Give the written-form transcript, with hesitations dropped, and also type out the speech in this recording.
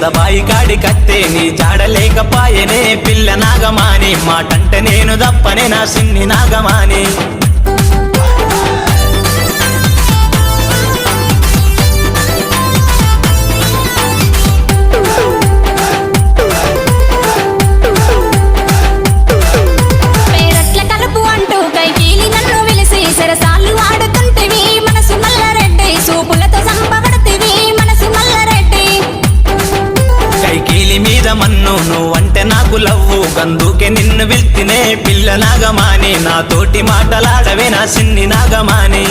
బాయి కాడి కత్తే నీ జాడలేకపాయనే పిల్ల నాగమాని మాటంటే నేను దప్పనే నా సిన్ని నాగమాని మన్ను నువ్వంటే నాకు లవ్వు గందుకే నిన్ను పిల్తినే పిల్ల నాగమాని నాతోటి మాటలాడవే నా సిన్ని నాగమాని